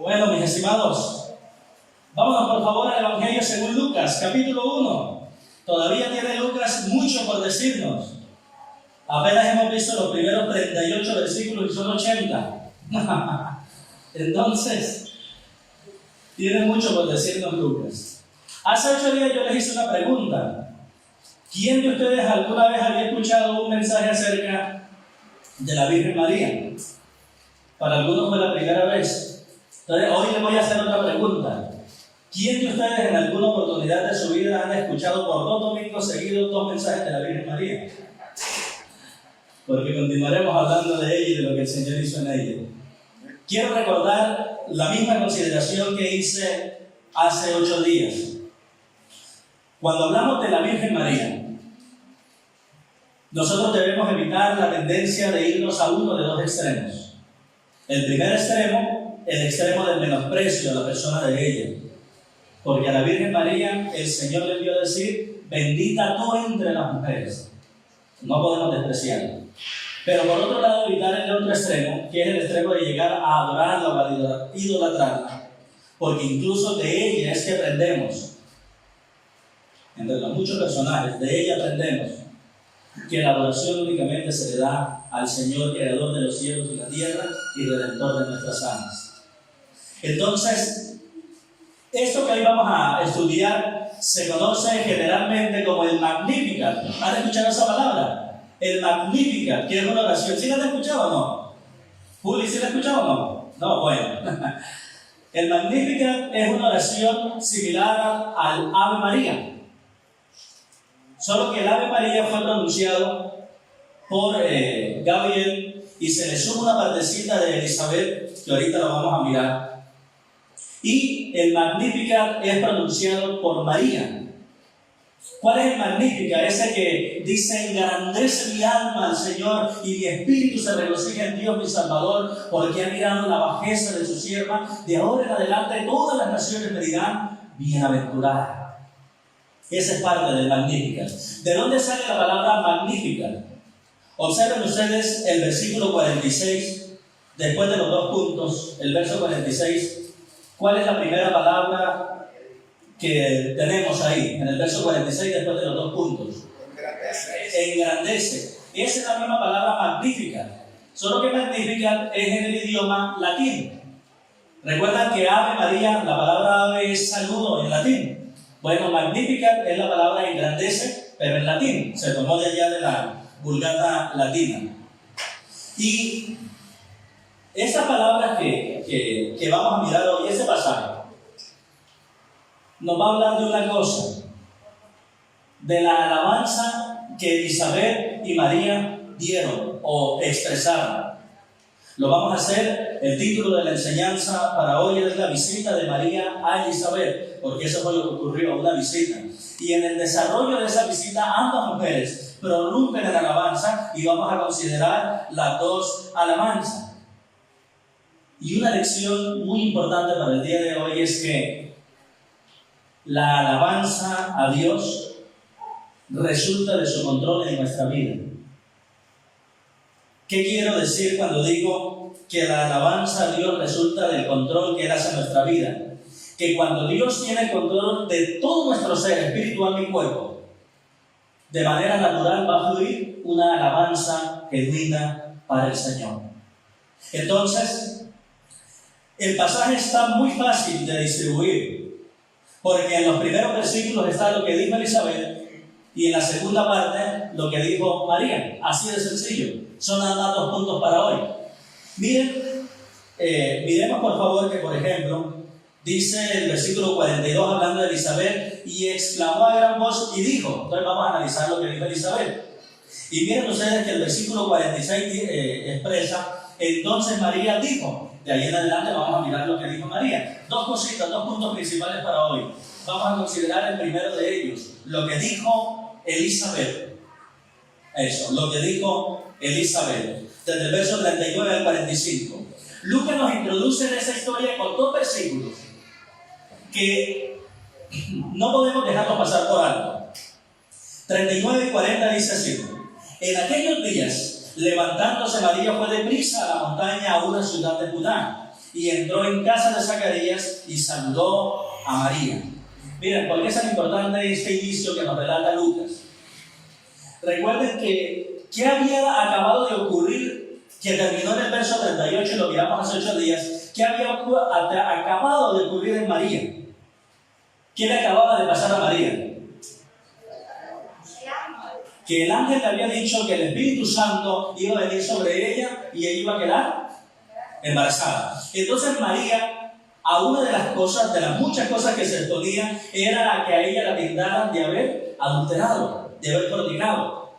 Bueno, mis estimados, vámonos por favor al Evangelio según Lucas, capítulo 1. Todavía tiene Lucas mucho por decirnos. Apenas hemos visto los primeros 38 versículos y son 80. Entonces, tiene mucho por decirnos Lucas. Hace 8 días yo les hice una pregunta. ¿Quién de ustedes alguna vez había escuchado un mensaje acerca de la Virgen María? Para algunos fue la primera vez. Entonces, hoy les voy a hacer otra pregunta. ¿Quién de ustedes en alguna oportunidad de su vida han escuchado por 2 domingos seguidos 2 mensajes de la Virgen María? Porque continuaremos hablando de ella y de lo que el Señor hizo en ella. Quiero recordar la misma consideración que hice hace 8 días. Cuando hablamos de la Virgen María, nosotros debemos evitar la tendencia de irnos a uno de 2 extremos. El primer extremo, el extremo del menosprecio a la persona de ella. Porque a la Virgen María el Señor le envió a decir: bendita tú entre las mujeres. No podemos despreciarla. Pero por otro lado, evitar el otro extremo, que es el extremo de llegar a adorarla o a idolatrarla. Porque incluso de ella es que aprendemos, entre los muchos personajes, de ella aprendemos que la adoración únicamente se le da al Señor, creador de los cielos y la tierra y redentor de nuestras almas. Entonces, esto que hoy vamos a estudiar se conoce generalmente como el Magnificat. ¿Han escuchado esa palabra? El Magnificat, que es una oración. ¿Sí la han escuchado o no? Juli, ¿sí la han escuchado o no? No, bueno. El Magnificat es una oración similar al Ave María. Solo que el Ave María fue pronunciado por Gabriel y se le suma una partecita de Elizabeth, que ahorita lo vamos a mirar. Y el Magnificat es pronunciado por María. ¿Cuál es el Magnificat? Ese que dice: engrandece mi alma al Señor y mi espíritu se regocija en Dios mi Salvador, porque ha mirado la bajeza de su sierva. De ahora en adelante todas las naciones me dirán: bienaventurada. Esa es parte del Magnificat. ¿De dónde sale la palabra Magnificat? Observen ustedes el versículo 46, después de los 2 puntos, el verso 46. ¿Cuál es la primera palabra que tenemos ahí? En el verso 46, después de los 2 puntos. Engrandece. Esa es la misma palabra Magnificat. Solo que Magnificat es en el idioma latín. ¿Recuerdan que Ave María, la palabra ave es saludo en latín? Bueno, Magnificat es la palabra engrandece, pero en latín. Se tomó de allá de la Vulgata latina. Y estas palabras que vamos a mirar hoy, ese pasaje, nos va a hablar de una cosa: de la alabanza que Elizabeth y María dieron o expresaron. Lo vamos a hacer. El título de la enseñanza para hoy es la visita de María a Elizabeth, porque eso fue lo que ocurrió, una visita. Y en el desarrollo de esa visita, ambas mujeres prorrumpen en alabanza y vamos a considerar las 2 alabanzas. Y una lección muy importante para el día de hoy es que la alabanza a Dios resulta de su control en nuestra vida. ¿Qué quiero decir cuando digo que la alabanza a Dios resulta del control que Él hace en nuestra vida? Que cuando Dios tiene el control de todo nuestro ser, espiritual y cuerpo, de manera natural va a fluir una alabanza genuina para el Señor. Entonces, el pasaje está muy fácil de distribuir, porque en los primeros versículos está lo que dijo Elizabeth y en la segunda parte lo que dijo María. Así de sencillo. Son nada más 2 puntos para hoy. Miren, miremos por favor que, por ejemplo, dice el versículo 42 hablando de Elizabeth: y exclamó a gran voz y dijo. Entonces vamos a analizar lo que dijo Elizabeth. Y miren ustedes que el versículo 46 expresa: entonces María dijo. De ahí en adelante vamos a mirar lo que dijo María. 2 cositas, 2 puntos principales para hoy. Vamos a considerar el primero de ellos, lo que dijo Elizabeth. Eso, lo que dijo Elizabeth, desde el verso 39 al 45. Lucas nos introduce en esa historia con 2 versículos que no podemos dejarlos pasar por alto. 39 y 40 dice así: en aquellos días, levantándose María, fue deprisa a la montaña, a una ciudad de Judá, y entró en casa de Zacarías y saludó a María. Miren, ¿por qué es tan importante este inicio que nos relata Lucas? Recuerden que ¿qué había acabado de ocurrir? Que terminó en el verso 38 y lo miramos hace 8 días. ¿Qué había acabado de ocurrir en María? ¿Qué le acababa de pasar a María? Que el ángel le había dicho que el Espíritu Santo iba a venir sobre ella y ella iba a quedar embarazada. Entonces María, a una de las cosas, de las muchas cosas que se exponía, era la que a ella la tildaran de haber adulterado, de haber fornicado.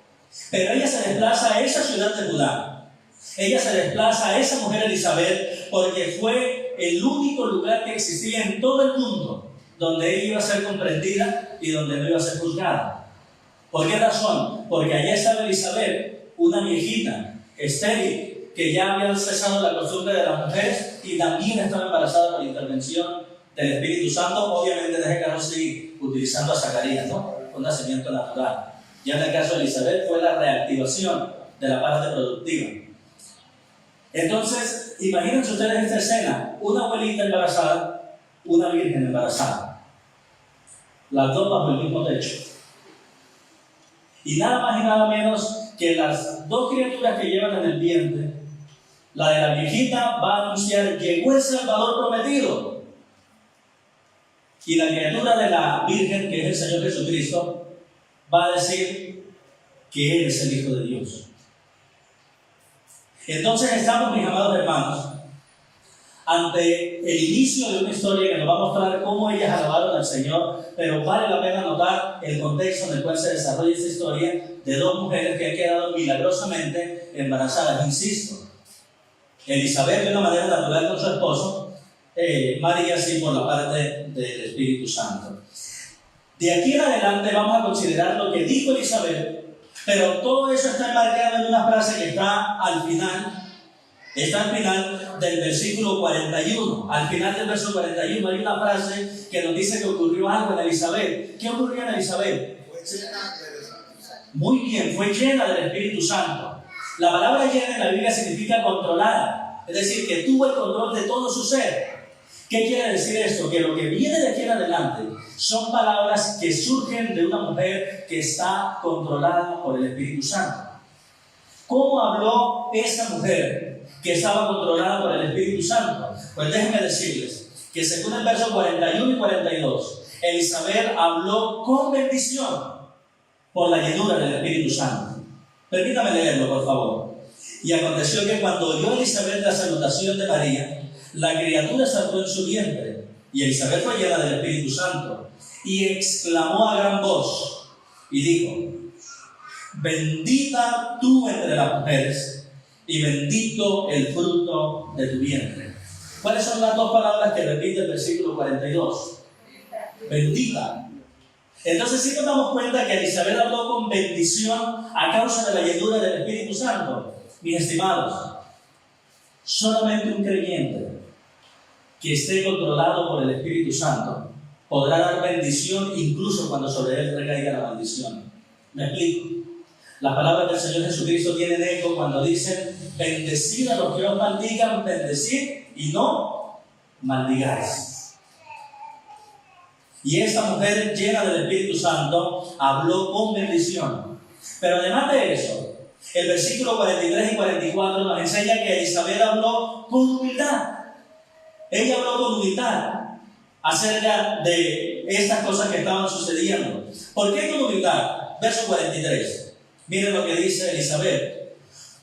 Pero ella se desplaza a esa ciudad de Judá. Ella se desplaza a esa mujer Elizabeth porque fue el único lugar que existía en todo el mundo donde ella iba a ser comprendida y donde no iba a ser juzgada. ¿Por qué razón? Porque allá estaba Elizabeth, una viejita, estéril, que ya había cesado la costumbre de las mujeres y también estaba embarazada por intervención del Espíritu Santo. Obviamente, en este caso sí, utilizando a Zacarías, ¿no? Un nacimiento natural. Ya en el caso de Elizabeth fue la reactivación de la parte productiva. Entonces, imagínense ustedes esta escena: una abuelita embarazada, una virgen embarazada, las dos bajo el mismo techo. Y nada más y nada menos que las dos criaturas que llevan en el vientre, la de la viejita va a anunciar: llegó el Salvador prometido. Y la criatura de la Virgen, que es el Señor Jesucristo, va a decir que Él es el Hijo de Dios. Entonces estamos, mis amados hermanos, ante el inicio de una historia que nos va a mostrar cómo ellas alabaron al Señor, pero vale la pena notar el contexto en el cual se desarrolla esta historia de dos mujeres que han quedado milagrosamente embarazadas. Insisto, Elizabeth de una manera natural con su esposo, María sí por la parte del Espíritu Santo. De aquí en adelante vamos a considerar lo que dijo Elizabeth, pero todo eso está enmarcado en una frase que está al final. Está al final del versículo 41. Al final del verso 41 hay una frase que nos dice que ocurrió algo en Elizabeth. ¿Qué ocurrió en Elizabeth? Muy bien, fue llena del Espíritu Santo. La palabra llena en la Biblia significa controlada, es decir, que tuvo el control de todo su ser. ¿Qué quiere decir esto? Que lo que viene de aquí en adelante son palabras que surgen de una mujer que está controlada por el Espíritu Santo. ¿Cómo habló esa mujer que estaba controlada por el Espíritu Santo? Pues déjenme decirles que según el verso 41 y 42, Elizabeth habló con bendición por la llenura del Espíritu Santo. Permítame leerlo, por favor. Y aconteció que cuando oyó Elizabeth la salutación de María, la criatura saltó en su vientre, y Elizabeth fue llena del Espíritu Santo, y exclamó a gran voz, y dijo: bendita tú entre las mujeres, y bendito el fruto de tu vientre. ¿Cuáles son las dos palabras que repite el versículo 42? Bendita. Entonces sí nos damos cuenta que Elizabeth habló con bendición a causa de la llenura del Espíritu Santo. Mis estimados, solamente un creyente que esté controlado por el Espíritu Santo podrá dar bendición incluso cuando sobre él recaiga la maldición. ¿Me explico? Las palabras del Señor Jesucristo tienen eco cuando dicen: bendecid a los que os maldigan, bendecid y no maldigáis. Y esta mujer llena del Espíritu Santo habló con bendición. Pero además de eso, el versículo 43 y 44 nos enseña que Elizabeth habló con humildad. Ella habló con humildad acerca de estas cosas que estaban sucediendo. ¿Por qué con humildad? Verso 43. Miren lo que dice Elizabeth: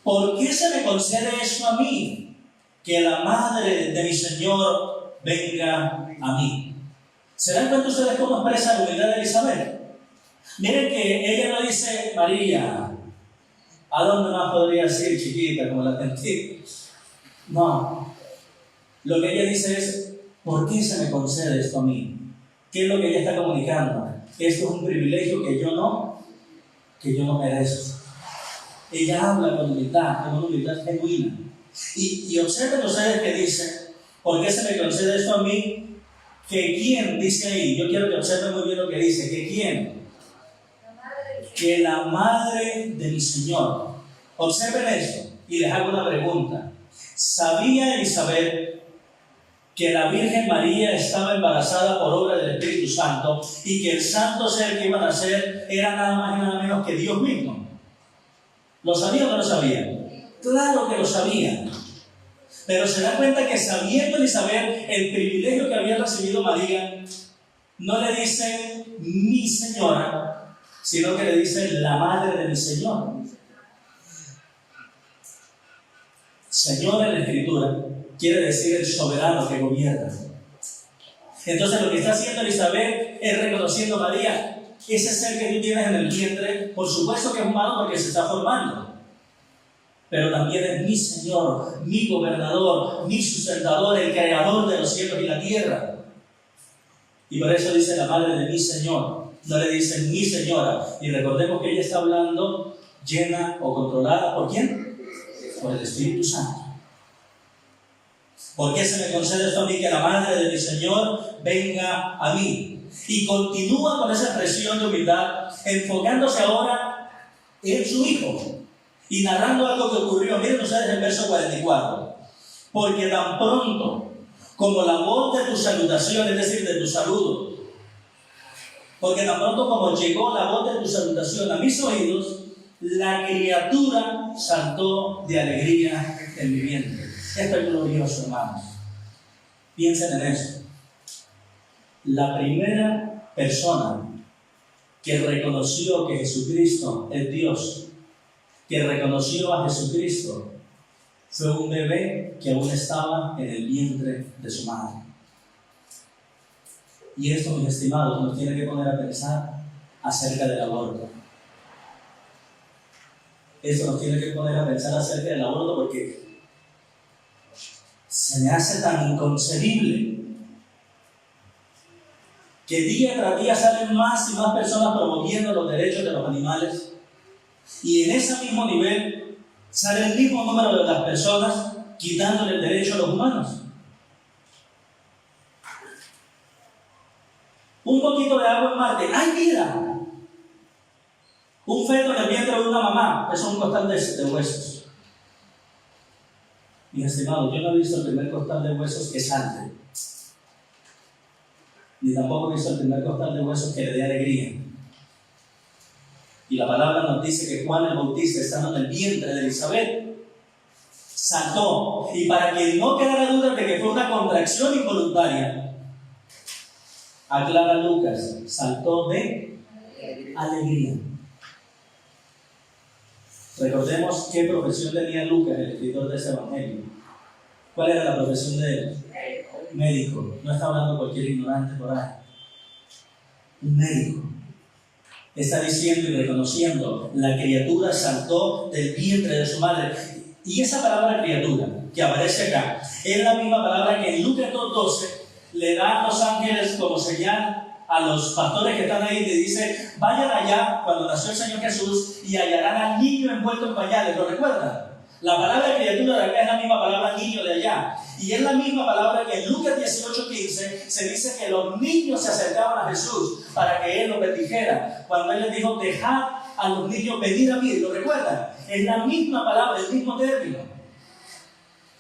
¿por qué se me concede esto a mí? Que la madre de mi Señor venga a mí. ¿Se dan cuenta ustedes cómo expresa la humildad de Elizabeth? Miren que ella no dice: María, ¿a dónde más podrías ir, chiquita, como la sentí? No. Lo que ella dice es: ¿por qué se me concede esto a mí? ¿Qué es lo que ella está comunicando? Esto es un privilegio que yo no merezco. Ella habla con humildad genuina. Y observen ustedes que dice: ¿por qué se me concede esto a mí? ¿Que quién? Dice ahí. Yo quiero que observen muy bien lo que dice. ¿Que quién? Que la madre de mi Señor. Observen esto y les hago una pregunta. ¿Sabía Elizabeth que la Virgen María estaba embarazada por obra del Espíritu Santo y que el santo ser que iba a nacer era nada más y nada menos que Dios mismo. ¿Lo sabía o no lo sabía? Claro que lo sabía. Pero se da cuenta que sabiendo Elizabeth el privilegio que había recibido María, no le dice mi señora, sino que le dice la madre de mi Señor. Señor en la Escritura quiere decir el soberano que gobierna. Entonces lo que está haciendo Elizabeth es reconociendo a María, ese ser que tú tienes en el vientre, por supuesto que es humano porque se está formando, pero también es mi Señor, mi gobernador, mi sustentador, el creador de los cielos y la tierra. Y por eso dice la madre de mi Señor, no le dice mi señora. Y recordemos que ella está hablando llena o controlada ¿por quién? Por el Espíritu Santo. ¿Por qué se me concede esto a mí, que la madre de mi Señor venga a mí? Y continúa con esa expresión de humildad, enfocándose ahora en su Hijo y narrando algo que ocurrió. Miren ustedes el verso 44. Porque tan pronto como la voz de tu salutación, es decir, de tu saludo, porque tan pronto como llegó la voz de tu salutación a mis oídos, la criatura saltó de alegría en mi vientre. Esto es glorioso, hermanos. Piensen en eso. La primera persona que reconoció que Jesucristo es Dios, que reconoció a Jesucristo, fue un bebé que aún estaba en el vientre de su madre. Y esto, mis estimados, nos tiene que poner a pensar acerca del aborto. Esto nos tiene que poner a pensar acerca del aborto porque se me hace tan inconcebible que día tras día salen más y más personas promoviendo los derechos de los animales, y en ese mismo nivel sale el mismo número de las personas quitándole el derecho a los humanos. Un poquito de agua en Marte, ¡hay vida! Un feto en el vientre de una mamá, eso es un costal de huesos. Mis estimados, yo no he visto el primer costal de huesos que salte, ni tampoco he visto el primer costal de huesos que le dé alegría. Y la palabra nos dice que Juan el Bautista, estando en el vientre de Elizabeth, saltó. Y para que no quedara duda de que fue una contracción involuntaria, aclara Lucas, saltó de alegría. Recordemos qué profesión tenía Lucas, el escritor de ese evangelio. ¿Cuál era la profesión de él? Médico. No está hablando cualquier ignorante por ahí. Un médico. Está diciendo y reconociendo, la criatura saltó del vientre de su madre. Y esa palabra criatura que aparece acá es la misma palabra que en Lucas 2:12 le dan los ángeles como señal a los pastores que están ahí. Le dice, vayan allá cuando nació el Señor Jesús y hallarán al niño envuelto en pañales. ¿Lo recuerdan? La palabra criatura de acá es la misma palabra niño de allá. Y es la misma palabra que en Lucas 18:15 se dice que los niños se acercaban a Jesús para que Él los bendijera. Cuando Él les dijo, dejad a los niños venir a mí. ¿Lo recuerdan? Es la misma palabra, el mismo término.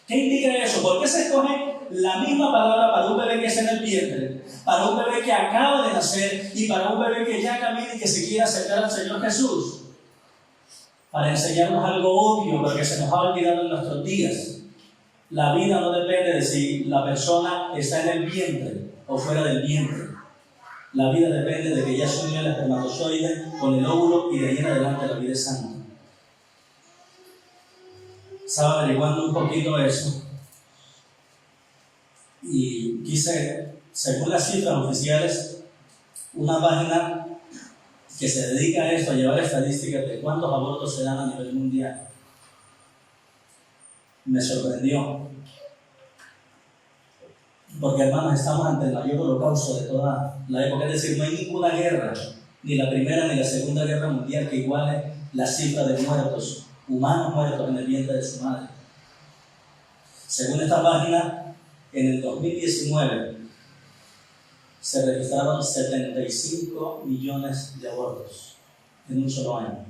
¿Qué indica eso? ¿Por qué se escoge la misma palabra para un bebé que está en el vientre, para un bebé que acaba de nacer y para un bebé que ya camina y que se quiere acercar al Señor Jesús? Para enseñarnos algo obvio, pero que se nos ha olvidado en nuestros días. La vida no depende de si la persona está en el vientre o fuera del vientre. La vida depende de que ya se unió el espermatozoide con el óvulo y de ahí en adelante la vida es santa. Estaba averiguando un poquito eso y quise, según las cifras oficiales, una página que se dedica a esto, a llevar estadísticas de cuántos abortos se dan a nivel mundial. Me sorprendió, porque hermanos, estamos ante el mayor holocausto de toda la época. Es decir, no hay ninguna guerra, ni la primera ni la segunda guerra mundial, que iguale la cifra de muertos, humanos muertos en el vientre de su madre. Según esta página, en el 2019 se registraron 75 millones de abortos en un solo año.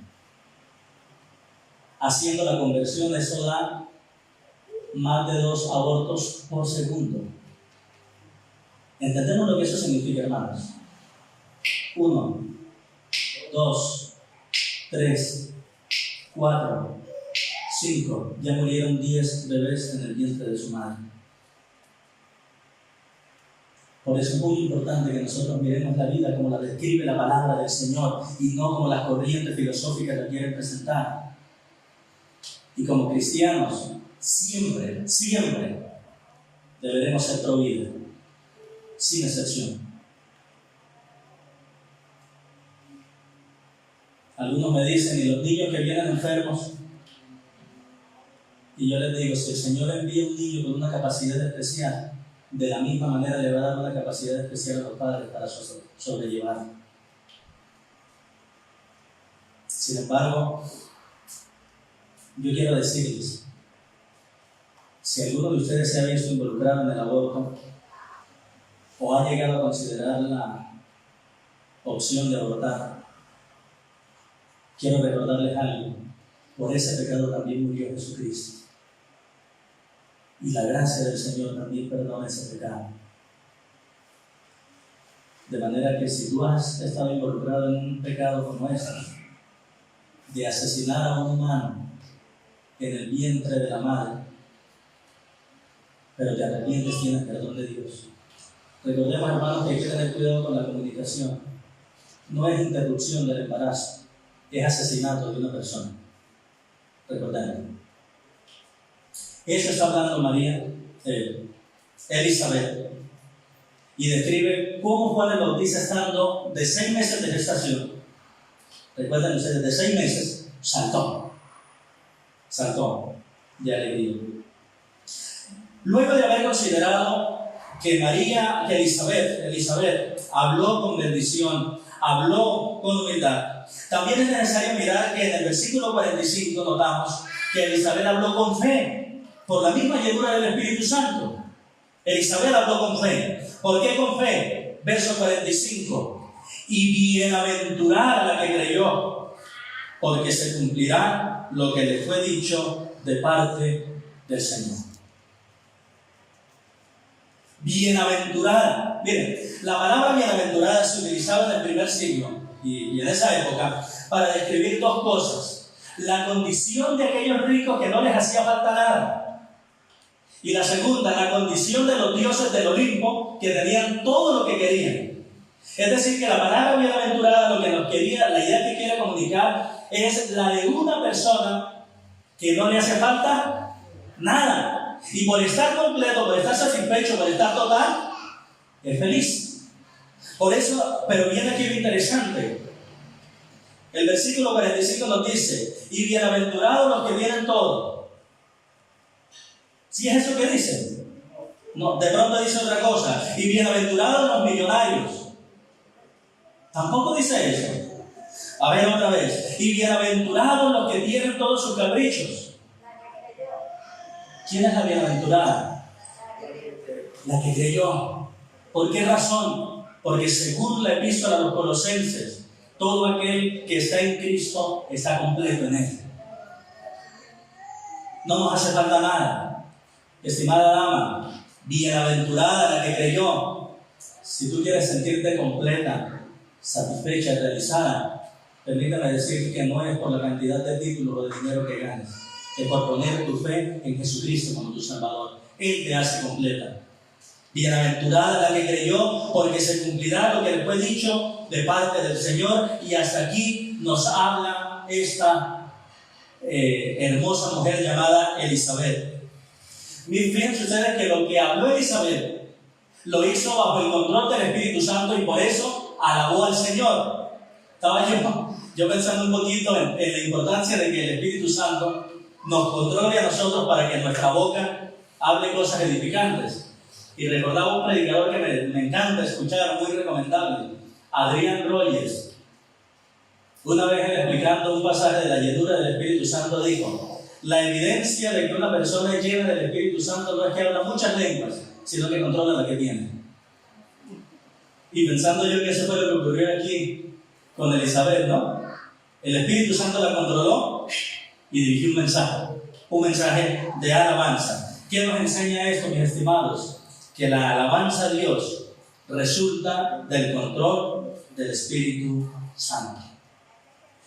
Haciendo la conversión, eso da más de 2 abortos por segundo. ¿Entendemos lo que eso significa, hermanos? 1, 2, 3, 4, 5. Ya murieron 10 bebés en el vientre de su madre. Por eso es muy importante que nosotros miremos la vida como la describe la palabra del Señor y no como las corrientes filosóficas la quieren presentar. Y como cristianos, siempre deberemos ser pro vida, sin excepción. Algunos me dicen, ¿y los niños que vienen enfermos? Y yo les digo, si el Señor envía un niño con una capacidad especial, de la misma manera le va a dar una capacidad especial a los padres para sobrellevarlo. Sin embargo, yo quiero decirles, si alguno de ustedes se ha visto involucrado en el aborto o ha llegado a considerar la opción de abortar, quiero recordarles algo. Por ese pecado también murió Jesucristo. Y la gracia del Señor también perdona ese pecado. De manera que si tú has estado involucrado en un pecado como este, de asesinar a un humano en el vientre de la madre, pero te arrepientes, tienes perdón de Dios. Recordemos, hermanos, que hay que tener cuidado con la comunicación. No es interrupción del embarazo, es asesinato de una persona. Recordemos. Eso está hablando María, Elizabeth, y describe cómo Juan el Bautista, estando de 6 meses de gestación, recuerden ustedes, de 6 meses, saltó de alegría. Luego de haber considerado que Elizabeth habló con bendición, habló con humildad, también es necesario mirar que en el versículo 45 notamos que Elizabeth habló con fe, por la misma llenura del Espíritu Santo. Elizabeth habló con fe. ¿Por qué con fe? Verso 45. Y bienaventurada la que creyó, porque se cumplirá lo que le fue dicho de parte del Señor. Bienaventurada. Miren, la palabra bienaventurada se utilizaba en el primer siglo y en esa época para describir 2 cosas. La condición de aquellos ricos que no les hacía falta nada. Y la segunda, la condición de los dioses del Olimpo que tenían todo lo que querían. Es decir, que la palabra bienaventurada, lo que nos quería, la idea que quiere comunicar es la de una persona que no le hace falta nada. Y por estar completo, por estar satisfecho, por estar total, es feliz. Por eso, pero viene aquí lo interesante. El versículo 45 nos dice, y bienaventurados los que tienen todo. ¿Sí es eso que dice? No, de pronto dice otra cosa. Y bienaventurados los millonarios. Tampoco dice eso. A ver otra vez. Y bienaventurados los que tienen todos sus caprichos. ¿Quién es la bienaventurada? La que creyó. ¿Por qué razón? Porque según la epístola a los Colosenses, todo aquel que está en Cristo está completo en Él. No nos hace falta nada. Estimada dama, bienaventurada la que creyó. Si tú quieres sentirte completa, satisfecha y realizada, permítame decir que no es por la cantidad de títulos o de dinero que ganes, es por poner tu fe en Jesucristo como tu Salvador. Él te hace completa. Bienaventurada la que creyó, porque se cumplirá lo que le fue dicho de parte del Señor. Y hasta aquí nos habla esta hermosa mujer llamada Elizabeth. Fíjense ustedes que lo que habló Elizabeth lo hizo bajo el control del Espíritu Santo y por eso alabó al Señor. Estaba yo pensando un poquito en la importancia de que el Espíritu Santo nos controle a nosotros para que nuestra boca hable cosas edificantes. Y recordaba un predicador que me encanta escuchar, muy recomendable, Adrian Rogers. Una vez él, explicando un pasaje de la llenura del Espíritu Santo, dijo: la evidencia de que una persona es llena del Espíritu Santo no es que habla muchas lenguas, sino que controla la que tiene. Y pensando yo que eso fue lo que ocurrió aquí con Elizabeth, ¿no? El Espíritu Santo la controló y dirigió un mensaje de alabanza. ¿Qué nos enseña esto, mis estimados? Que la alabanza a Dios resulta del control del Espíritu Santo.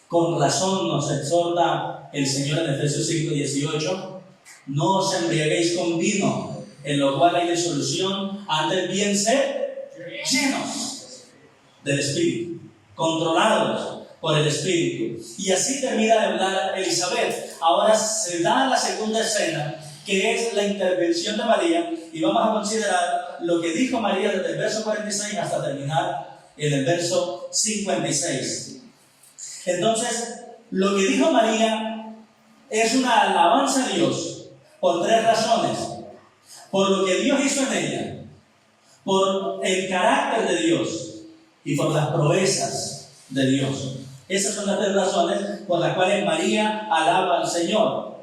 Con razón nos exhorta el Señor en Efesios 5:18: no os embriaguéis con vino, en lo cual hay disolución, antes bien ser llenos del Espíritu, controlados por el Espíritu. Y así termina de hablar Elizabeth. Ahora se da la segunda escena, que es la intervención de María, y vamos a considerar lo que dijo María desde el verso 46 hasta terminar en el verso 56. Entonces, lo que dijo María es una alabanza a Dios por tres razones: por lo que Dios hizo en ella, por el carácter de Dios y por las proezas de Dios. Esas son las tres razones por las cuales María alaba al Señor.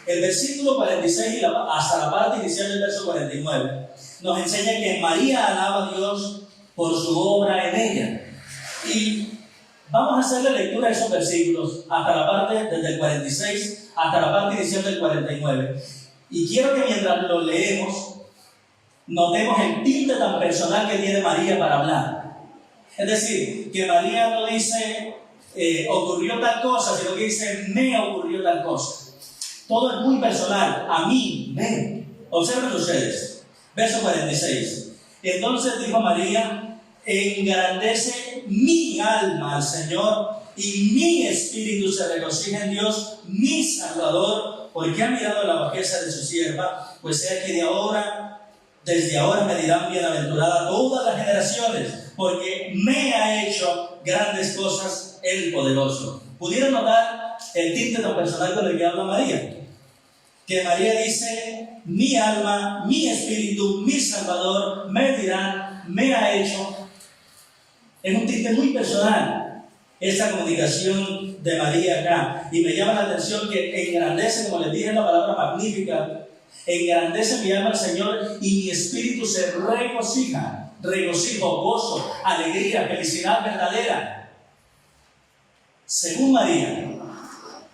El versículo 46 hasta la parte inicial del verso 49 nos enseña que María alaba a Dios por su obra en ella. Y vamos a hacer la lectura de esos versículos hasta la parte desde el 46 hasta la parte inicial del 49. Y quiero que mientras lo leemos, notemos el tinte tan personal que tiene María para hablar. Es decir, que María no dice ocurrió tal cosa, sino que dice me ocurrió tal cosa. Todo es muy personal. A mí, me. Observen ustedes. Verso 46. Entonces dijo María: engrandece mi alma al Señor, y mi espíritu se regocija en Dios, mi Salvador, porque ha mirado la bajeza de su sierva, pues sea que desde ahora me dirán bienaventurada todas las generaciones, porque me ha hecho grandes cosas el poderoso. ¿Pudieron notar el tinte tan personal con el que habla María? Que María dice: mi alma, mi espíritu, mi Salvador, me dirán, me ha hecho. Es un tinte muy personal esta comunicación de María acá. Y me llama la atención que engrandece, como les dije, la palabra magnífica. Engrandece mi alma al Señor y mi espíritu se regocija. Regocijo, gozo, alegría, felicidad verdadera. Según María,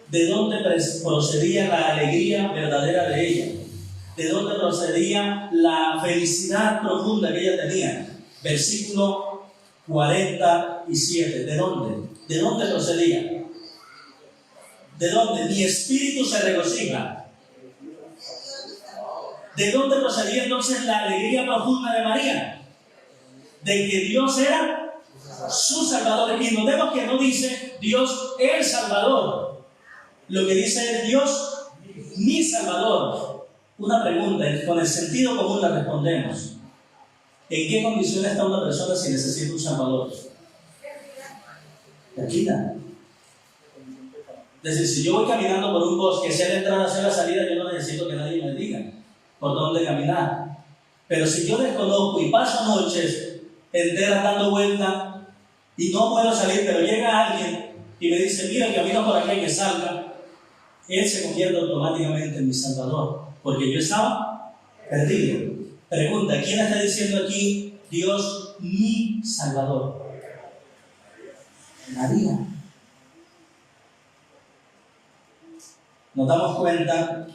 ¿de dónde procedía la alegría verdadera de ella? ¿De dónde procedía la felicidad profunda que ella tenía? Versículo 47. ¿De dónde? ¿De dónde procedía? ¿De dónde? Mi espíritu se regocija. ¿De dónde procedía entonces la alegría profunda de María? De que Dios era su Salvador. Y notemos que no dice Dios el Salvador. Lo que dice es Dios mi Salvador. Una pregunta, con el sentido común la respondemos. ¿En qué condiciones está una persona si necesita un Salvador? Perdida. Es decir, si yo voy caminando por un bosque, sea la entrada, sea la salida, yo no necesito que nadie me diga por dónde caminar. Pero si yo desconozco y paso noches enteras dando vueltas y no puedo salir, pero llega alguien y me dice: mira, camino por acá y que salga, Él se convierte automáticamente en mi Salvador, porque yo estaba perdido. Pregunta: ¿quién está diciendo aquí Dios mi Salvador? María. Nos damos cuenta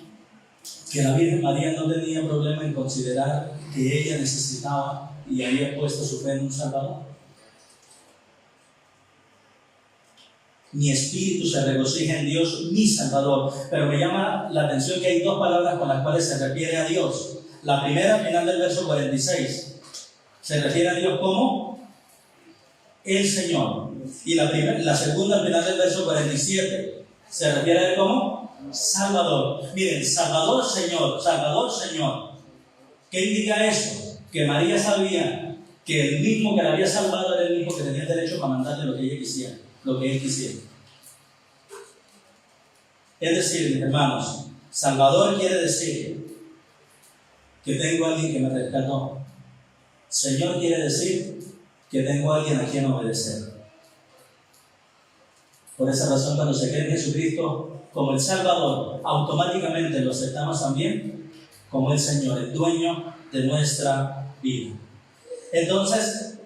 que la Virgen María no tenía problema en considerar que ella necesitaba y había puesto su fe en un Salvador. Mi espíritu se regocija en Dios, mi Salvador. Pero me llama la atención que hay dos palabras con las cuales se refiere a Dios. La primera, al final del verso 46, se refiere a Dios como el Señor. Y la segunda, al final del verso 47, se refiere a Él como Salvador. Miren, Salvador Señor, Salvador Señor. ¿Qué indica esto? Que María sabía que el mismo que la había salvado era el mismo que tenía derecho para mandarle lo que ella quisiera, lo que Él quisiera. Es decir, mis hermanos, Salvador quiere decir que tengo a alguien que me rescató. Señor quiere decir que tengo a alguien a quien obedecer. Por esa razón, cuando se cree en Jesucristo como el Salvador, automáticamente lo aceptamos también como el Señor, el dueño de nuestra vida. Entonces,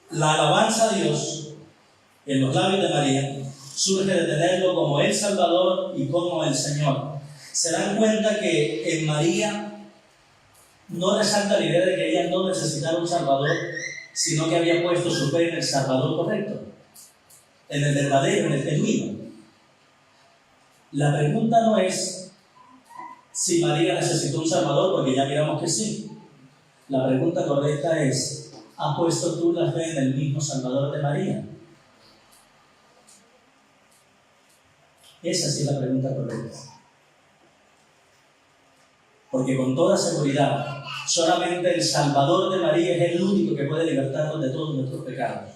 la alabanza a Dios en los labios de María surge de tenerlo como el Salvador y como el Señor. Se dan cuenta que en María no resalta la idea de que ella no necesitara un Salvador, sino que había puesto su fe en el Salvador correcto, en el verdadero, en el genuino. La pregunta no es si María necesitó un Salvador, porque ya miramos que sí. La pregunta correcta es: ¿has puesto tú la fe en el mismo Salvador de María? Esa sí es la pregunta correcta. Porque con toda seguridad, solamente el Salvador de María es el único que puede libertarnos de todos nuestros pecados.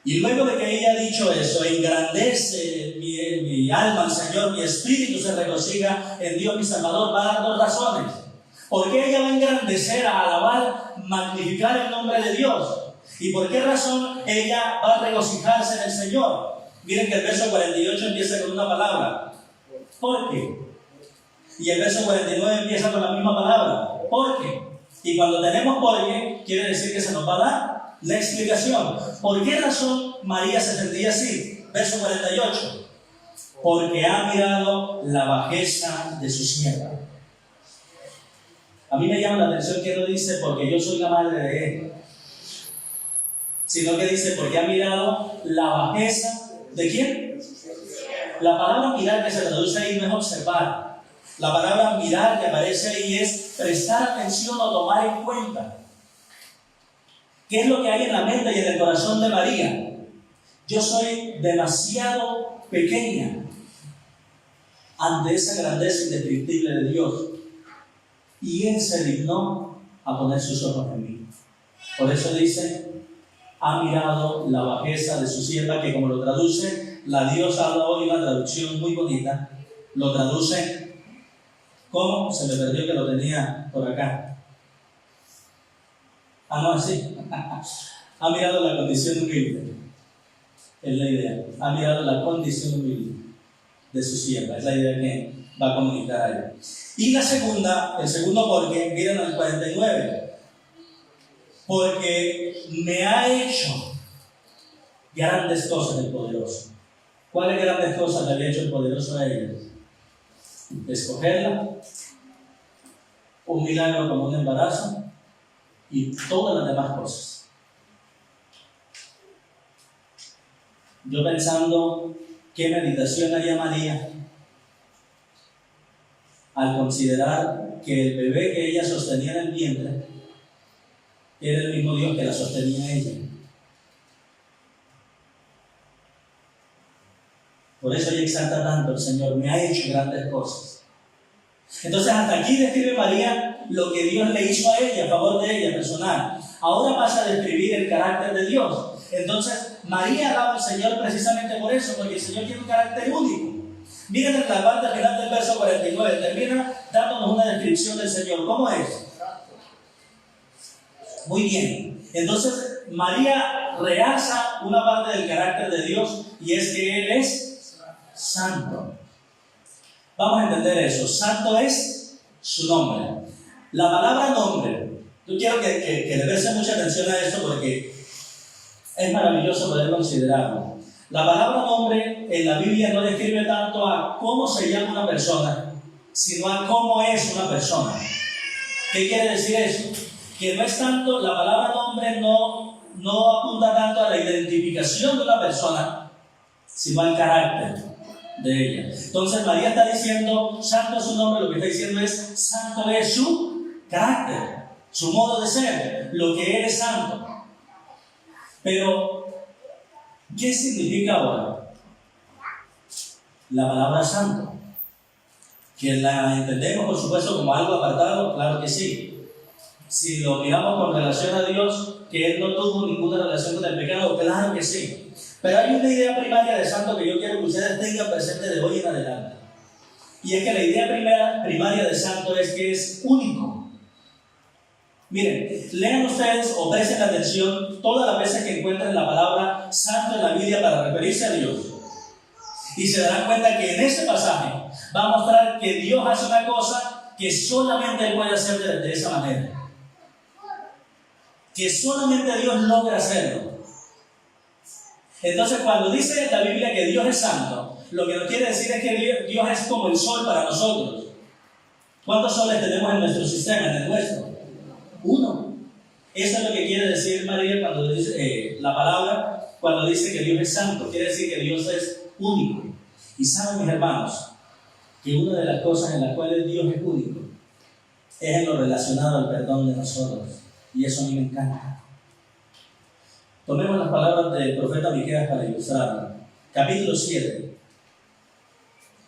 Y luego de que ella ha dicho eso: engrandece mi alma al Señor, mi espíritu se regocija en Dios mi Salvador, va a dar dos razones. ¿Por qué ella va a engrandecer, a alabar, magnificar el nombre de Dios? ¿Y por qué razón ella va a regocijarse en el Señor? Miren que el verso 48 empieza con una palabra: ¿por qué? Y el verso 49 empieza con la misma palabra: ¿por qué? Y cuando tenemos por qué, quiere decir que se nos va a dar la explicación. ¿Por qué razón María se sentía así? Verso 48: porque ha mirado la bajeza de su sierva. A mí me llama la atención que no dice porque yo soy la madre de él, sino que dice porque ha mirado la bajeza ¿de quién? La palabra mirar que se traduce ahí no es observar. La palabra mirar que aparece ahí es prestar atención o tomar en cuenta. ¿Qué es lo que hay en la mente y en el corazón de María? Yo soy demasiado pequeña ante esa grandeza indescriptible de Dios, y Él se dignó a poner sus ojos en mí. Por eso dice: ha mirado la bajeza de su sierva, que como lo traduce la diosa habla hoy, una traducción muy bonita, lo traduce como, se me perdió que lo tenía por acá. No, así. Ha mirado la condición humilde. Es la idea. Ha mirado la condición humilde de su sierva. Es la idea que va a comunicar ahí. Y la segunda, el segundo porque, miren el 49. Porque me ha hecho grandes cosas el poderoso. ¿Cuáles grandes cosas le había hecho el poderoso a ella? Escogerla, un milagro como un embarazo y todas las demás cosas. Yo pensando qué meditación haría María al considerar que el bebé que ella sostenía en el vientre era el mismo Dios que la sostenía a ella. Por eso ella exalta tanto: el Señor me ha hecho grandes cosas. Entonces hasta aquí describe María lo que Dios le hizo a ella, a favor de ella, personal. Ahora pasa a describir el carácter de Dios. Entonces María alaba al Señor precisamente por eso, porque el Señor tiene un carácter único. Miren en la parte final del verso 49, termina dándonos una descripción del Señor. ¿Cómo es? Muy bien. Entonces María realza una parte del carácter de Dios, y es que Él es santo. Vamos a entender eso. Santo es su nombre. La palabra nombre, yo quiero que le presten mucha atención a esto, porque es maravilloso poder considerarlo. La palabra nombre en la Biblia no describe tanto a cómo se llama una persona, sino a cómo es una persona. ¿Qué quiere decir eso? Que no es tanto, la palabra nombre no apunta tanto a la identificación de una persona, sino al carácter de ella. Entonces María está diciendo: santo es su nombre. Lo que está diciendo es: santo es su carácter, su modo de ser, lo que Él es santo. Pero ¿qué significa ahora la palabra santo? ¿Que la entendemos, por supuesto, como algo apartado? Claro que sí. Si lo miramos con relación a Dios, que Él no tuvo ninguna relación con el pecado, claro que sí. Pero hay una idea primaria de santo que yo quiero que ustedes tengan presente de hoy en adelante. Y es que la idea primaria de santo es que es único. Miren, lean ustedes o presten atención todas las veces que encuentren la palabra santo en la Biblia para referirse a Dios. Y se darán cuenta que en este pasaje va a mostrar que Dios hace una cosa que solamente Él puede hacer de esa manera. Que solamente Dios logra hacerlo. Entonces, cuando dice la Biblia que Dios es santo, lo que nos quiere decir es que Dios es como el sol para nosotros. ¿Cuántos soles tenemos en nuestro sistema, en el nuestro? Uno. Eso es lo que quiere decir María cuando dice la palabra, cuando dice que Dios es santo. Quiere decir que Dios es único. Y saben, mis hermanos, que una de las cosas en las cuales Dios es único es en lo relacionado al perdón de nosotros. Y eso a mí me encanta. Tomemos las palabras del profeta Miqueas para ilustrarlo. Capítulo 7,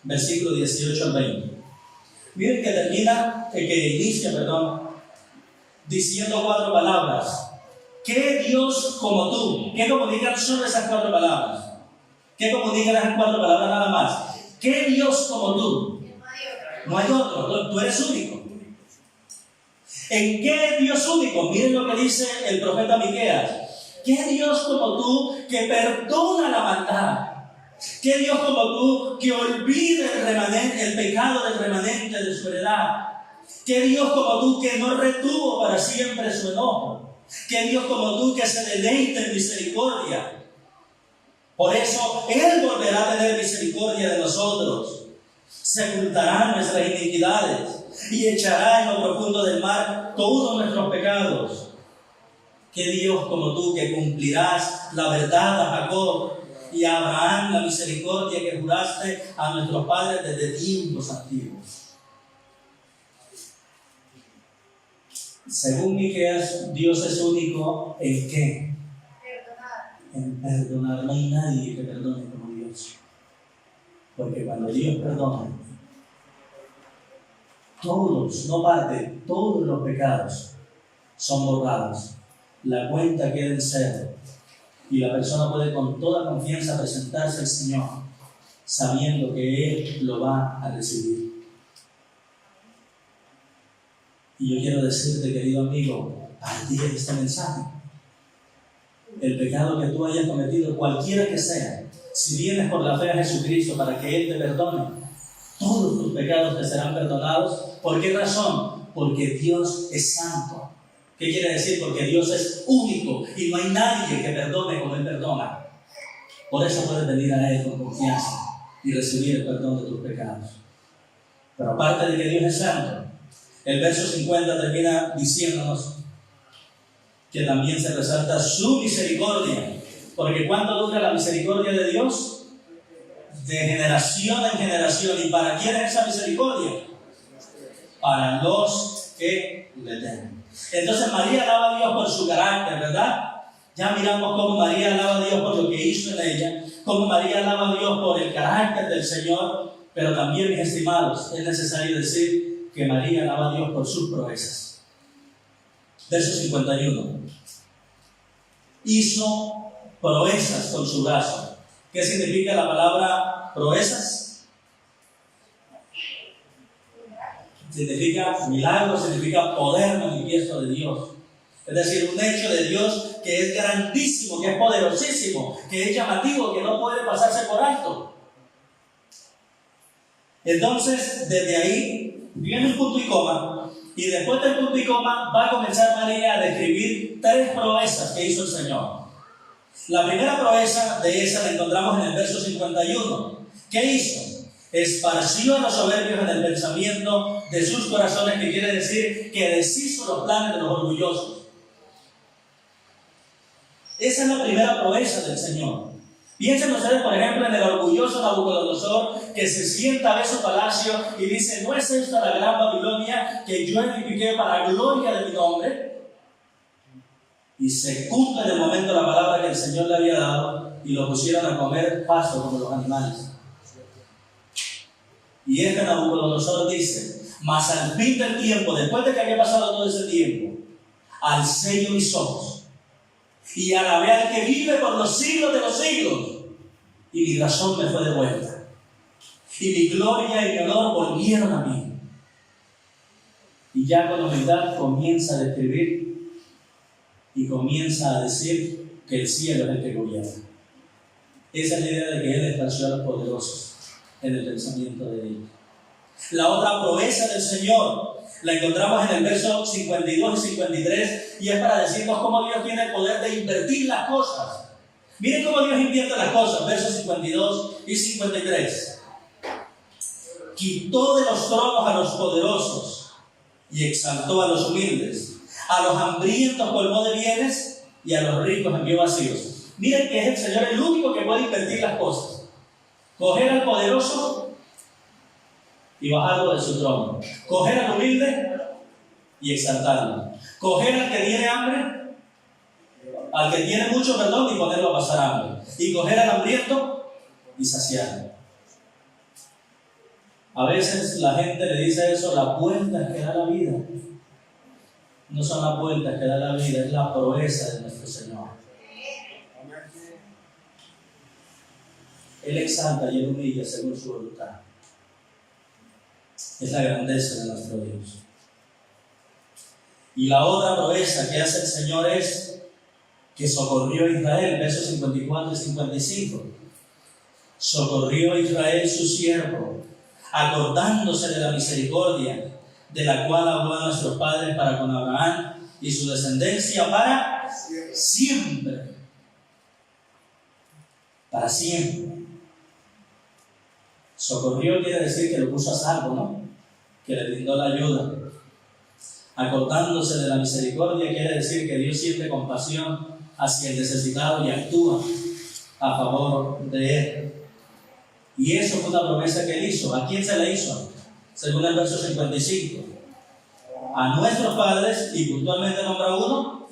versículo 18 al 20. Miren que inicia, diciendo 4 palabras. ¿Qué Dios como tú? ¿Qué comunican solo esas 4 palabras? ¿Qué comunican esas 4 palabras nada más? ¿Qué Dios como tú? No hay otro, tú eres único. ¿En qué Dios único? Miren lo que dice el profeta Miqueas. ¿Qué Dios como tú que perdona la maldad? ¿Qué Dios como tú que olvida el pecado del remanente de su heredad? ¿Qué Dios como tú que no retuvo para siempre su enojo? ¿Qué Dios como tú que se deleita en misericordia? Por eso Él volverá a tener misericordia de nosotros. Sepultará nuestras iniquidades y echará en lo profundo del mar todos nuestros pecados. ¿Qué Dios como tú que cumplirás la verdad a Jacob y a Abraham la misericordia que juraste a nuestros padres desde tiempos antiguos? Según Miqueas, Dios es único ¿en qué? En perdonar. No hay nadie que perdone como Dios. Porque cuando Dios perdona, todos, no parte, todos los pecados son borrados. La cuenta queda en cero. Y la persona puede con toda confianza presentarse al Señor, sabiendo que Él lo va a recibir. Y yo quiero decirte, querido amigo, a partir de este mensaje, el pecado que tú hayas cometido, cualquiera que sea, si vienes por la fe a Jesucristo para que Él te perdone, todos tus pecados te serán perdonados. ¿Por qué razón? Porque Dios es santo. ¿Qué quiere decir? Porque Dios es único y no hay nadie que perdone como Él perdona. Por eso puedes venir a Él con confianza y recibir el perdón de tus pecados. Pero aparte de que Dios es santo, el verso 50 termina diciéndonos que también se resalta su misericordia. Porque ¿cuánto dura la misericordia de Dios? De generación en generación. ¿Y para quién es esa misericordia? Para los que le temen. Entonces María alaba a Dios por su carácter, ¿verdad? Ya miramos cómo María alaba a Dios por lo que hizo en ella, cómo María alaba a Dios por el carácter del Señor, pero también, mis estimados, es necesario decir que María alaba a Dios por sus proezas. Verso 51. Hizo proezas con su brazo. ¿Qué significa la palabra proezas? Significa milagro, significa poder manifiesto de Dios. Es decir, un hecho de Dios que es grandísimo, que es poderosísimo, que es llamativo, que no puede pasarse por alto. Entonces, desde ahí viene un punto y coma, y después del punto y coma va a comenzar María a describir 3 proezas que hizo el Señor. La primera proeza de esa la encontramos en el verso 51. ¿Qué hizo? Esparció a los soberbios en el pensamiento de sus corazones, que quiere decir que deshizo los planes de los orgullosos. Esa es la primera proeza del Señor. Piensen ustedes, por ejemplo, en el orgulloso Nabucodonosor, que se sienta a ver su palacio y dice: ¿no es esta la gran Babilonia que yo edifiqué para gloria de mi nombre? Y se cumple en el momento la palabra que el Señor le había dado, y lo pusieron a comer pasto como los animales. Y este Nabucodonosor dice: mas al fin del tiempo, después de que había pasado todo ese tiempo, alcé yo mis ojos y alabé al que vive por los siglos de los siglos, y mi razón me fue devuelta, y mi gloria y mi honor volvieron a mí. Y ya con humildad comienza a describir y comienza a decir que el cielo es el que gobierna. Esa es la idea de que Él esparció a los poderosos en el pensamiento de ellos. La otra proeza del Señor la encontramos en el verso 52 y 53, y es para decirnos cómo Dios tiene el poder de invertir las cosas. Miren cómo Dios invierte las cosas, versos 52 y 53. quitó de los tronos a los poderosos y exaltó a los humildes. A los hambrientos colmó de bienes y a los ricos envió vacíos. Miren que es el Señor el único que puede invertir las cosas. Coger al poderoso y bajarlo de su trono. Coger al humilde y exaltarlo. Coger al que tiene hambre, al que tiene mucho, perdón, y ponerlo a pasar hambre. Y coger al hambriento y saciarlo. A veces la gente le dice eso, las vueltas que da la vida. No son las vueltas que da la vida, es la proeza de nuestro Señor. Él exalta y Él humilla según su voluntad. Es la grandeza de nuestro Dios. Y la otra proeza que hace el Señor es que socorrió a Israel, versos 54 y 55. Socorrió a Israel su siervo, acordándose de la misericordia de la cual habló a nuestros padres para con Abraham y su descendencia para siempre. Para siempre. Socorrió quiere decir que lo puso a salvo, ¿no? Que le brindó la ayuda. Acordándose de la misericordia quiere decir que Dios siente compasión hacia el necesitado y actúa a favor de él. Y eso fue una promesa que él hizo. ¿A quién se la hizo? Según el verso 55. A nuestros padres, y puntualmente nombra uno,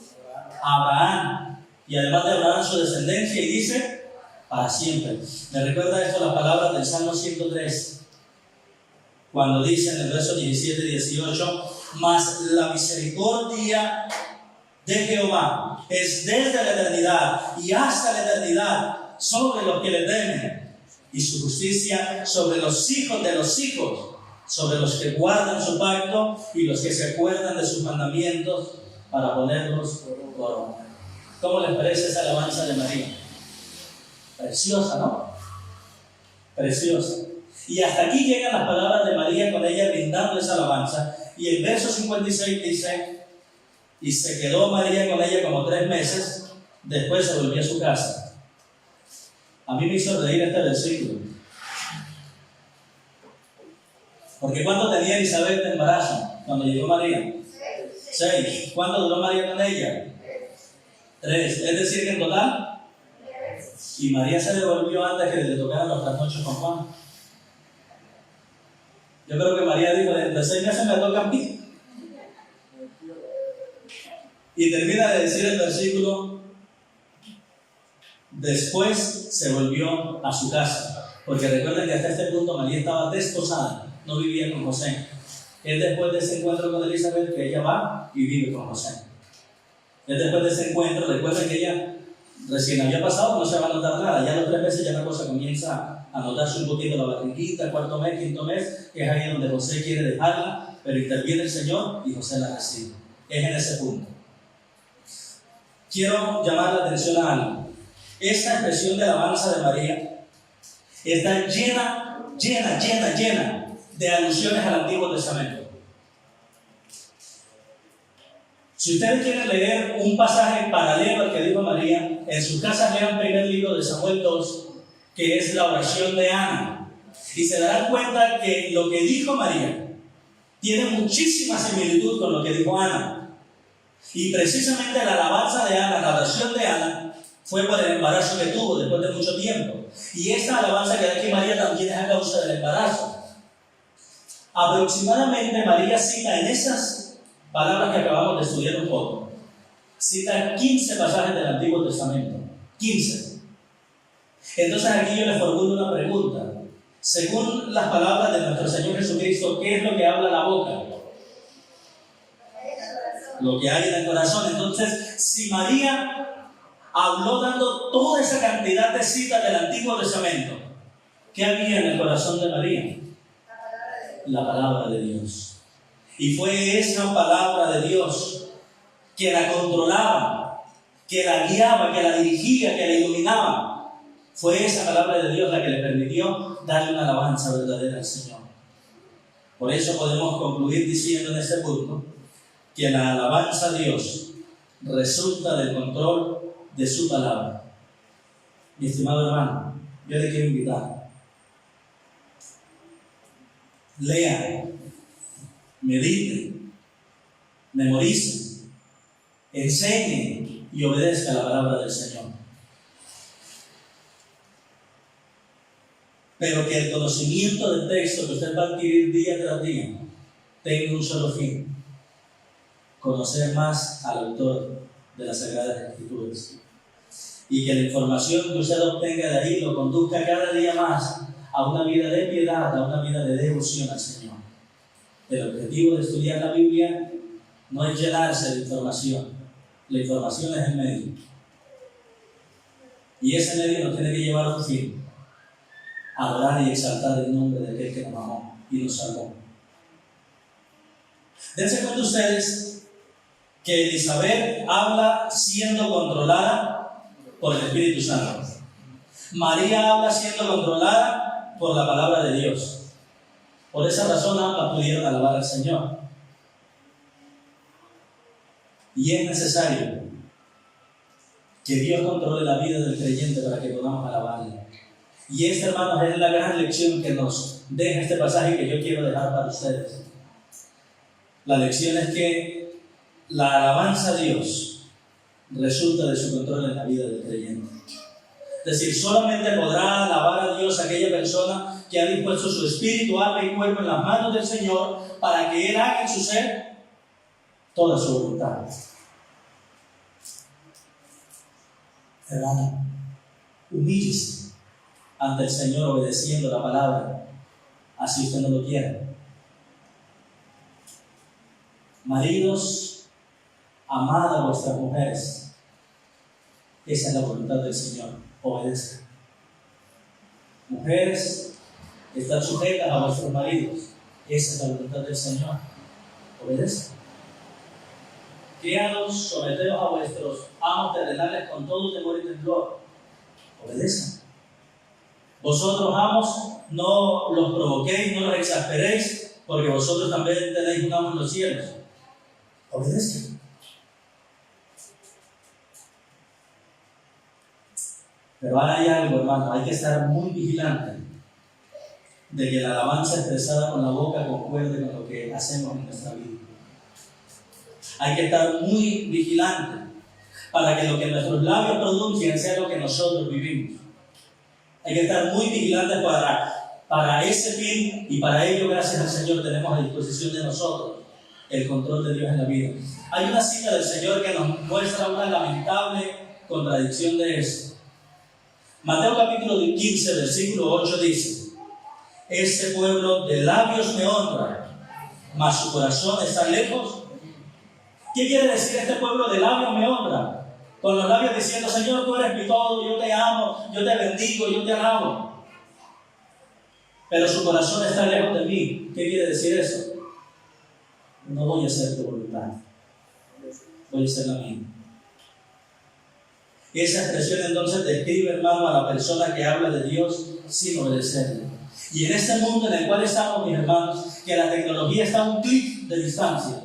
Abraham. Y además de Abraham su descendencia, y dice, para siempre. Me recuerda esto las palabras del Salmo 103. Cuando dice en el verso 17 y 18, mas la misericordia de Jehová es desde la eternidad y hasta la eternidad sobre los que le temen, y su justicia sobre los hijos de los hijos, sobre los que guardan su pacto y los que se acuerdan de sus mandamientos para ponerlos por obra. ¿Cómo les parece esa alabanza de María? Preciosa, ¿no? Preciosa. Y hasta aquí llegan las palabras de María con ella brindando esa alabanza. Y el verso 56 dice, y se quedó María con ella como 3 meses, después se volvió a su casa. A mí me hizo reír este versículo. Porque ¿cuánto tenía Isabel de embarazo cuando llegó María? 6. ¿Cuánto duró María con ella? 3. Es decir, que en total. Y María se devolvió antes que le tocaran los trasnochos con Juan. Yo creo que María dijo, de 6 meses me toca a mí. Y termina de decir el versículo, después se volvió a su casa. Porque recuerden que hasta este punto María estaba desposada, no vivía con José. Es después de ese encuentro con Elizabeth que ella va y vive con José. Es después de ese encuentro, recuerden que ella recién había pasado, no se va a notar nada. Ya a los 3 meses ya la cosa comienza a notarse un poquito la barriguita, 4º mes, 5º mes, que es ahí donde José quiere dejarla, pero interviene el Señor y José la recibe. Es en ese punto. Quiero llamar la atención a algo. Esta expresión de alabanza de María está llena de alusiones al Antiguo Testamento. Si ustedes quieren leer un pasaje paralelo al que dijo María, en sus casas lean el primer libro de Samuel 2, que es la oración de Ana. Y se darán cuenta que lo que dijo María tiene muchísima similitud con lo que dijo Ana. Y precisamente la alabanza de Ana, la oración de Ana, fue por el embarazo que tuvo después de mucho tiempo. Y esta alabanza que da aquí María también es a causa del embarazo. Aproximadamente María cita en esas palabras que acabamos de estudiar un poco, cita 15 pasajes del Antiguo Testamento. 15. Entonces aquí yo les formulo una pregunta. Según las palabras de nuestro Señor Jesucristo, ¿qué es lo que habla la boca? Lo que hay en el corazón. Entonces, si María habló dando toda esa cantidad de citas del Antiguo Testamento, ¿qué había en el corazón de María? La palabra de Dios. Y fue esa palabra de Dios que la controlaba, que la guiaba, que la dirigía, que la iluminaba. Fue esa palabra de Dios la que le permitió darle una alabanza verdadera al Señor. Por eso podemos concluir diciendo en este punto que la alabanza a Dios resulta del control de su palabra. Mi estimado hermano, yo le quiero invitar lean, mediten, memoricen, enseñen y obedezcan la palabra del Señor. Pero que el conocimiento del texto que usted va a adquirir día tras día tenga un solo fin: conocer más al autor de las Sagradas Escrituras. Y que la información que usted obtenga de ahí lo conduzca cada día más a una vida de piedad, a una vida de devoción al Señor. El objetivo de estudiar la Biblia no es llenarse de información. La información es el medio. Y ese medio nos tiene que llevar a un fin: adorar y exaltar el nombre de aquel que nos amó y nos salvó. Dense cuenta ustedes que Elizabeth habla siendo controlada por el Espíritu Santo. María habla siendo controlada por la palabra de Dios. Por esa razón ambas pudieron alabar al Señor. Y es necesario que Dios controle la vida del creyente para que podamos alabarle. Y esta, hermanos, es la gran lección que nos deja este pasaje que yo quiero dejar para ustedes. La lección es que la alabanza a Dios resulta de su control en la vida del creyente. Es decir, solamente podrá alabar a Dios aquella persona que ha dispuesto su espíritu, alma y cuerpo en las manos del Señor para que Él haga en su ser toda su voluntad. Hermano, humíllese ante el Señor obedeciendo la palabra, así usted no lo quiere. Maridos, amad a vuestras mujeres. Esa es la voluntad del Señor. Obedezcan. Mujeres, están sujetas a vuestros maridos. Esa es la voluntad del Señor. Obedezcan. Criados, someteos a vuestros amos terrenales con todo temor y temblor. Obedezcan. Vosotros, amos, no los provoquéis, no los exasperéis, porque vosotros también tenéis un amo en los cielos. Obedezcan. Pero ahora hay algo, hermano, hay que estar muy vigilante de que la alabanza expresada con la boca concuerde con lo que hacemos en nuestra vida. Hay que estar muy vigilante para que lo que nuestros labios pronuncien sea lo que nosotros vivimos. Hay que estar muy vigilantes para ese fin, y para ello, gracias al Señor, tenemos a disposición de nosotros el control de Dios en la vida. Hay una cita del Señor que nos muestra una lamentable contradicción de eso. Mateo capítulo 15, versículo 8 dice: este pueblo de labios me honra, mas su corazón está lejos. ¿Qué quiere decir este pueblo de labios me honra? Con los labios diciendo: Señor, tú eres mi todo, yo te amo, yo te bendigo, yo te alabo. Pero su corazón está lejos de mí. ¿Qué quiere decir eso? No voy a hacer tu voluntad, voy a hacer la mía. Esa expresión entonces describe, hermano, a la persona que habla de Dios sin obedecerle. Y en este mundo en el cual estamos, mis hermanos, que la tecnología está a un clic de distancia,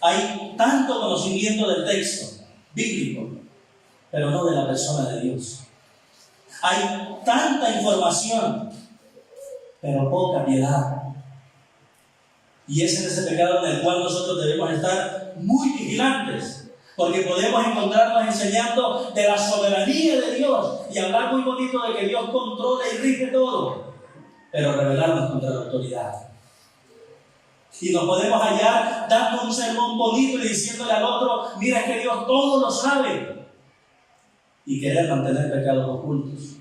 hay tanto conocimiento del texto bíblico, pero no de la persona de Dios. Hay tanta información, pero poca piedad. Y es en ese pecado en el cual nosotros debemos estar muy vigilantes, porque podemos encontrarnos enseñando de la soberanía de Dios y hablar muy bonito de que Dios controla y rige todo, pero rebelarnos contra la autoridad. Y nos podemos hallar dando un sermón bonito y diciéndole al otro: mira, es que Dios todo lo sabe, y querer mantener pecados ocultos.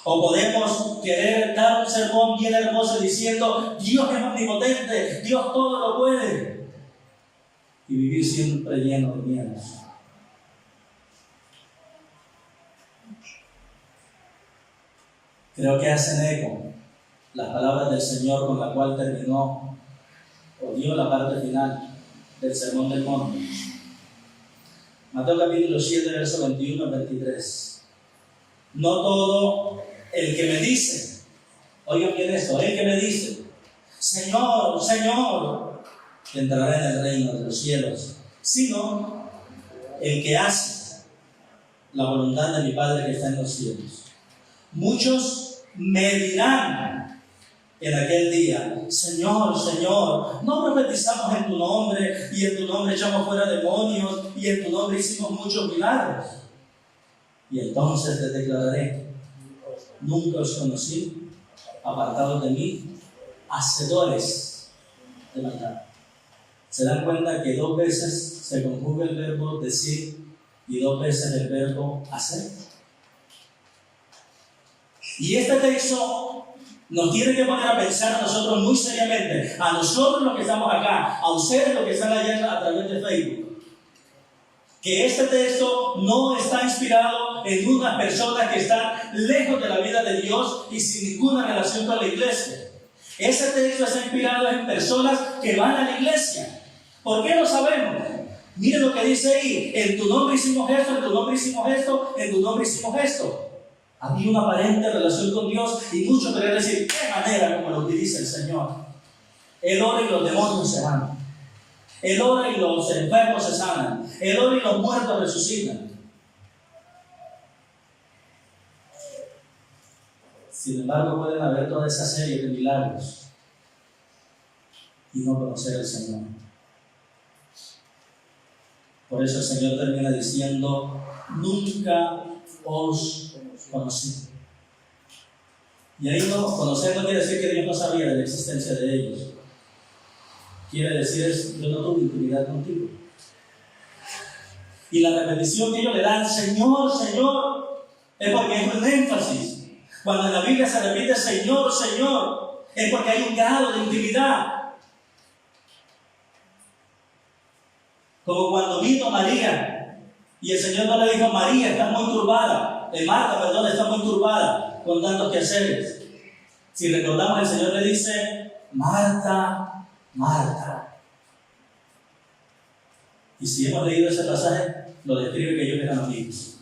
O podemos querer dar un sermón bien hermoso diciendo: Dios es omnipotente, Dios todo lo puede, y vivir siempre lleno de miedos. Creo que hacen eco las palabras del Señor con la cual terminó o dio la parte final del Sermón del Monte. Mateo capítulo 7, verso 21 al 23. No todo el que me dice, oigan bien esto, el que me dice: Señor, Señor, que entrará en el reino de los cielos, sino el que hace la voluntad de mi Padre que está en los cielos. Muchos me dirán en aquel día: Señor, Señor, no profetizamos en tu nombre, y en tu nombre echamos fuera demonios, y en tu nombre hicimos muchos milagros. Y entonces les declararé: nunca os conocí, apartados de mí, hacedores de maldad. ¿Se dan cuenta que 2 veces se conjuga el verbo decir y 2 veces el verbo hacer? Y este texto nos tiene que poner a pensar a nosotros muy seriamente, a nosotros los que estamos acá, a ustedes los que están allá a través de Facebook, que este texto no está inspirado en unas personas que están lejos de la vida de Dios y sin ninguna relación con la iglesia. Este texto está inspirado en personas que van a la iglesia. ¿Por qué lo sabemos? Miren lo que dice ahí: en tu nombre hicimos esto, en tu nombre hicimos esto, en tu nombre hicimos esto. Había una aparente relación con Dios y muchos querían decir: qué manera como lo utiliza el Señor. Él ora y los demonios se van. Él ora y los enfermos se sanan. Él ora y los muertos resucitan. Sin embargo, pueden haber toda esa serie de milagros y no conocer al Señor. Por eso el Señor termina diciendo: nunca os conocí. Y ahí conocer no quiere decir que Dios no sabía de la existencia de ellos. Quiere decir: yo no tuve intimidad contigo. Y la repetición que ellos le dan: Señor, Señor, es porque es un énfasis. Cuando en la Biblia se repite Señor, Señor, es porque hay un grado de intimidad. Como cuando vino María y el Señor no le dijo: María, estás muy turbada. Marta, perdón, está muy turbada con tantos quehaceres. Si recordamos, el Señor le dice: Marta, Marta. Y si hemos leído ese pasaje, lo describe que ellos eran amigos.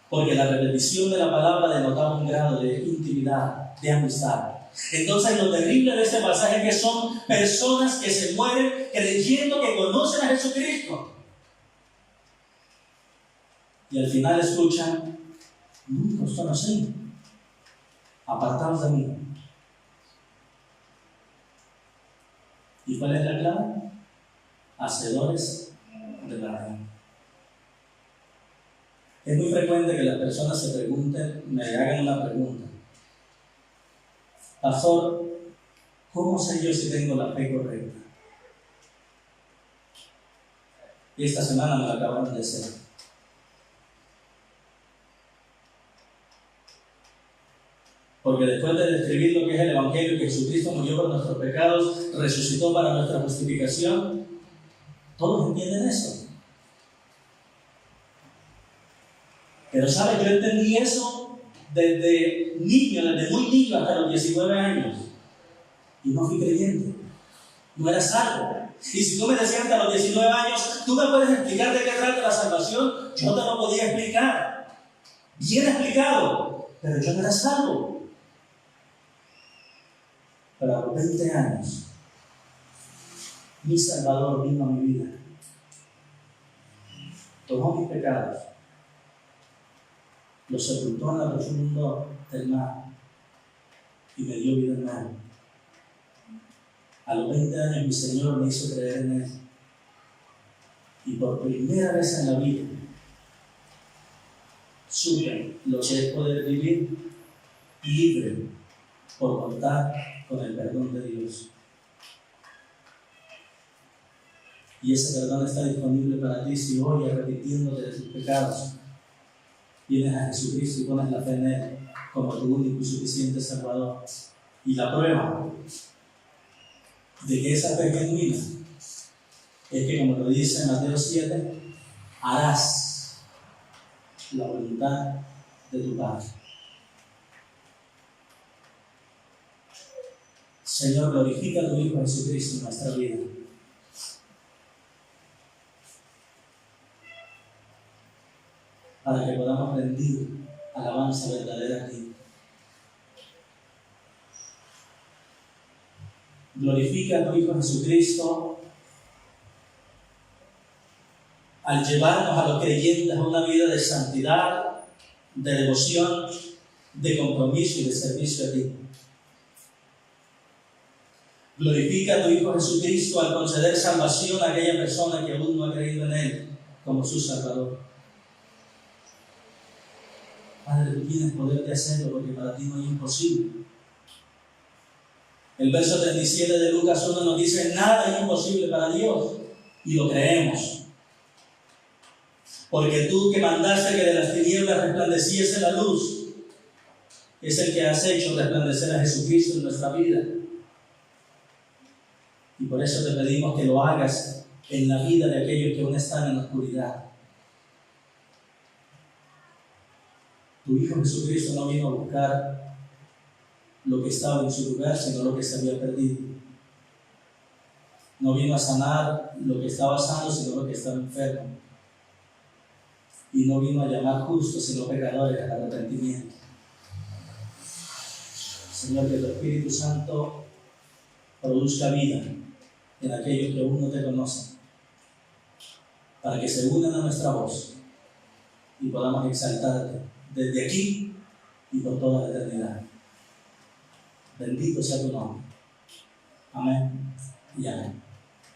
Porque la repetición de la palabra denotaba un grado de intimidad, de amistad. Entonces, lo terrible de este pasaje es que son personas que se mueren creyendo que conocen a Jesucristo. Y al final escuchan: nunca os conocí, apartados de mí. ¿Y cuál es la clave? Hacedores de maldad. Es muy frecuente que las personas se pregunten, me hagan una pregunta: Pastor, ¿cómo sé yo si tengo la fe correcta? Y esta semana me lo acaban de hacer. Porque después de describir lo que es el Evangelio, que Jesucristo murió por nuestros pecados, resucitó para nuestra justificación, todos entienden eso. Pero ¿sabes? Yo entendí eso desde niño, desde muy niño hasta los 19 años. Y no fui creyente. No era salvo. Y si tú me decías hasta los 19 años, ¿tú me puedes explicar de qué trata la salvación? Yo te lo podía explicar. Bien explicado. Pero yo no era salvo. Pero a los 20 años, mi Salvador vino a mi vida. Tomó mis pecados. Los sepultó en la profundo del mar y me dio vida nueva. A los 20 años mi Señor me hizo creer en Él. Y por primera vez en la vida supe lo que es poder vivir libre por contar con el perdón de Dios. Y ese perdón está disponible para ti si hoy, arrepintiéndote de tus pecados, vienes a Jesucristo y pones la fe en Él como tu único y suficiente Salvador. Y la prueba de que esa fe es genuina es que, como lo dice Mateo 7, harás la voluntad de tu Padre. Señor, glorifica a tu Hijo Jesucristo en nuestra vida. Para que podamos rendir alabanza verdadera a ti. Glorifica a tu Hijo Jesucristo al llevarnos a los creyentes a una vida de santidad, de devoción, de compromiso y de servicio a ti. Glorifica a tu Hijo Jesucristo al conceder salvación a aquella persona que aún no ha creído en Él como su Salvador. Padre, tú tienes poder de hacerlo porque para ti no hay imposible. El verso 37 de Lucas 1 nos dice: nada es imposible para Dios, y lo creemos. Porque tú, que mandaste que de las tinieblas resplandeciese la luz, es el que has hecho resplandecer a Jesucristo en nuestra vida. Y por eso te pedimos que lo hagas en la vida de aquellos que aún están en la oscuridad. Tu Hijo Jesucristo no vino a buscar lo que estaba en su lugar, sino lo que se había perdido. No vino a sanar lo que estaba sano, sino lo que estaba enfermo. Y no vino a llamar justos, sino pecadores al arrepentimiento. Señor, que tu Espíritu Santo produzca vida en aquellos que aún no te conocen, para que se unan a nuestra voz y podamos exaltarte desde aquí y por toda la eternidad. Bendito sea tu nombre. Amén y amén.